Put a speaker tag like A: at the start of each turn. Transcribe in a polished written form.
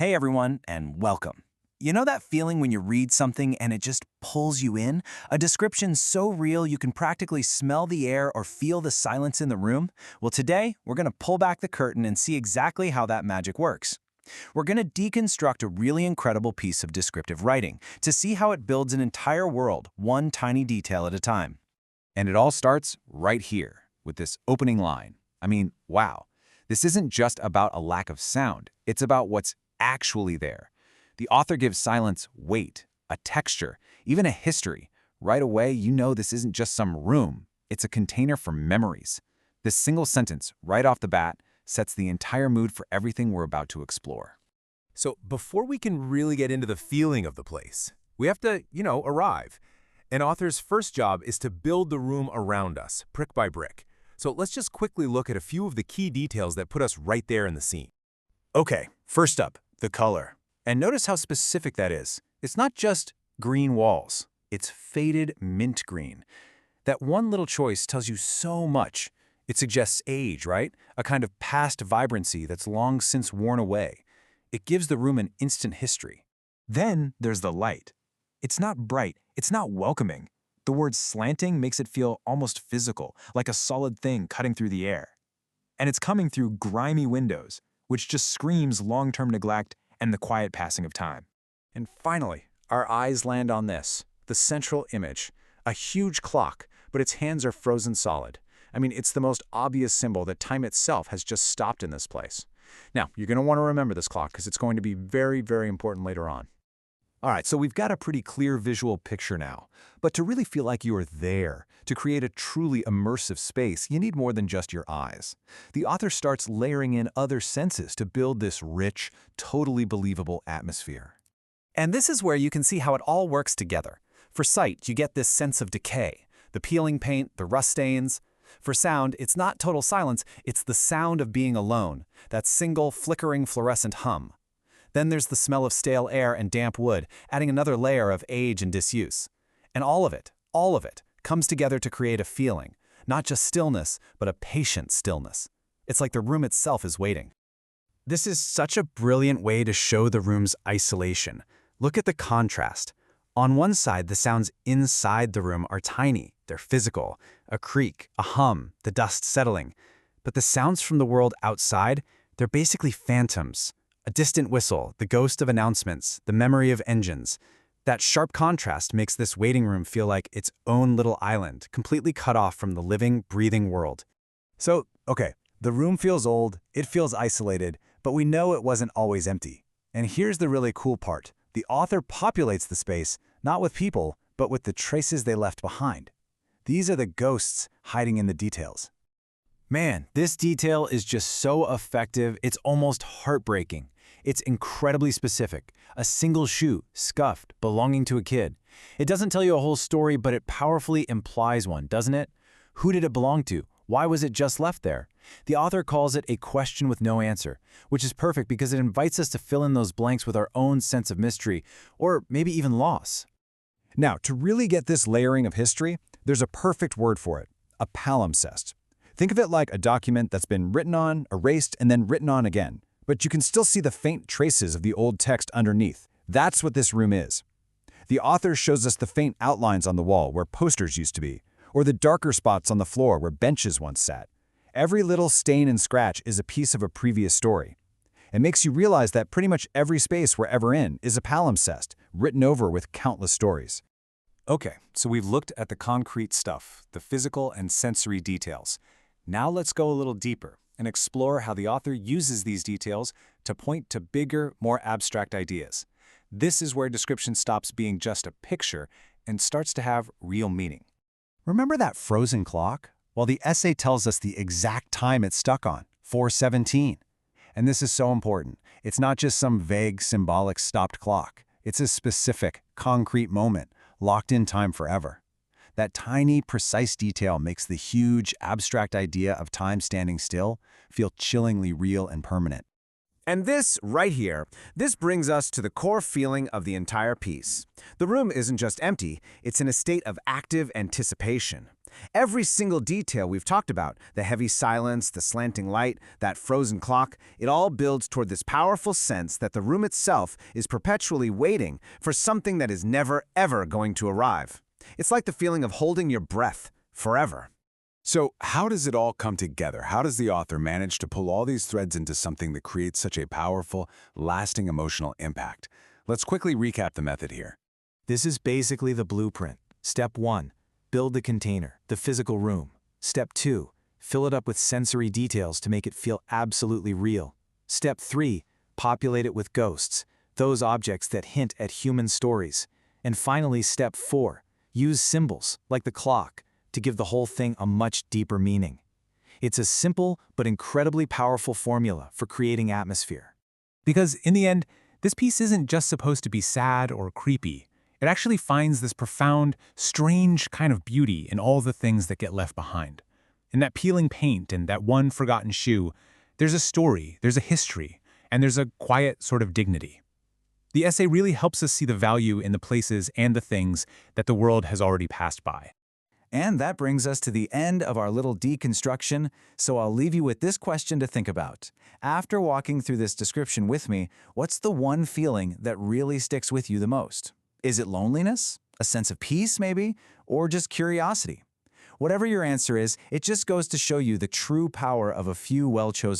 A: Hey everyone, and welcome. You know that feeling when you read something and it just pulls you in? A description so real you can practically smell the air or feel the silence in the room? Well, today, we're going to pull back the curtain and see exactly how that magic works. We're going to deconstruct a really incredible piece of descriptive writing to see how it builds an entire world, one tiny detail at a time.
B: And it all starts right here, with this opening line. Wow. This isn't just about a lack of sound. It's about what's actually there. The author gives silence weight, a texture, even a history. Right away, you know this isn't just some room. It's a container for memories. This single sentence, right off the bat, sets the entire mood for everything we're about to explore.
C: So before we can really get into the feeling of the place, we have to, arrive. An author's first job is to build the room around us, brick by brick. So let's just quickly look at a few of the key details that put us right there in the scene.
A: Okay, first up, the color. And notice how specific that is. It's not just green walls. It's faded mint green. That one little choice tells you so much. It suggests age, right? A kind of past vibrancy that's long since worn away. It gives the room an instant history. Then there's the light. It's not bright. It's not welcoming. The word slanting makes it feel almost physical, like a solid thing cutting through the air. And it's coming through grimy windows, which just screams long-term neglect and the quiet passing of time. And finally, our eyes land on this, the central image, a huge clock, but its hands are frozen solid. It's the most obvious symbol that time itself has just stopped in this place. Now, you're going to want to remember this clock because it's going to be very, very important later on. All right, so we've got a pretty clear visual picture now. But to really feel like you're there, to create a truly immersive space, you need more than just your eyes. The author starts layering in other senses to build this rich, totally believable atmosphere. And this is where you can see how it all works together. For sight, you get this sense of decay, the peeling paint, the rust stains. For sound, it's not total silence, it's the sound of being alone, that single, flickering, fluorescent hum. Then there's the smell of stale air and damp wood, adding another layer of age and disuse. And all of it, comes together to create a feeling, not just stillness, but a patient stillness. It's like the room itself is waiting. This is such a brilliant way to show the room's isolation. Look at the contrast. On one side, the sounds inside the room are tiny. They're physical, a creak, a hum, the dust settling. But the sounds from the world outside, they're basically phantoms. A distant whistle, the ghost of announcements, the memory of engines. That sharp contrast makes this waiting room feel like its own little island, completely cut off from the living, breathing world. So, okay, the room feels old, it feels isolated, but we know it wasn't always empty. And here's the really cool part. The author populates the space, not with people, but with the traces they left behind. These are the ghosts hiding in the details. Man, this detail is just so effective, it's almost heartbreaking. It's incredibly specific. A single shoe, scuffed, belonging to a kid. It doesn't tell you a whole story, but it powerfully implies one, doesn't it? Who did it belong to? Why was it just left there? The author calls it a question with no answer, which is perfect because it invites us to fill in those blanks with our own sense of mystery, or maybe even loss. Now, to really get this layering of history, there's a perfect word for it, a palimpsest. Think of it like a document that's been written on, erased, and then written on again. But you can still see the faint traces of the old text underneath. That's what this room is. The author shows us the faint outlines on the wall where posters used to be, or the darker spots on the floor where benches once sat. Every little stain and scratch is a piece of a previous story. It makes you realize that pretty much every space we're ever in is a palimpsest, written over with countless stories. Okay, so we've looked at the concrete stuff, the physical and sensory details. Now let's go a little deeper and explore how the author uses these details to point to bigger, more abstract ideas. This is where description stops being just a picture and starts to have real meaning. Remember that frozen clock? Well, the essay tells us the exact time it's stuck on, 4:17. And this is so important. It's not just some vague, symbolic stopped clock. It's a specific, concrete moment, locked in time forever. That tiny, precise detail makes the huge, abstract idea of time standing still feel chillingly real and permanent.
C: And this, right here, this brings us to the core feeling of the entire piece. The room isn't just empty, it's in a state of active anticipation.
B: Every single detail we've talked about, the heavy silence, the slanting light, that frozen clock, it all builds toward this powerful sense that the room itself is perpetually waiting for something that is never, ever going to arrive. It's like the feeling of holding your breath forever.
D: So how does it all come together? How does the author manage to pull all these threads into something that creates such a powerful, lasting emotional impact? Let's quickly recap the method here.
E: This is basically the blueprint. Step 1. Build the container, the physical room. Step 2. Fill it up with sensory details to make it feel absolutely real. Step 3. Populate it with ghosts, those objects that hint at human stories. And finally, Step 4. Use symbols, like the clock, to give the whole thing a much deeper meaning. It's a simple but incredibly powerful formula for creating atmosphere.
A: Because in the end, this piece isn't just supposed to be sad or creepy. It actually finds this profound, strange kind of beauty in all the things that get left behind. In that peeling paint and that one forgotten shoe, there's a story, there's a history, and there's a quiet sort of dignity. The essay really helps us see the value in the places and the things that the world has already passed by.
B: And that brings us to the end of our little deconstruction, so I'll leave you with this question to think about. After walking through this description with me, what's the one feeling that really sticks with you the most? Is it loneliness? A sense of peace, maybe? Or just curiosity? Whatever your answer is, it just goes to show you the true power of a few well-chosen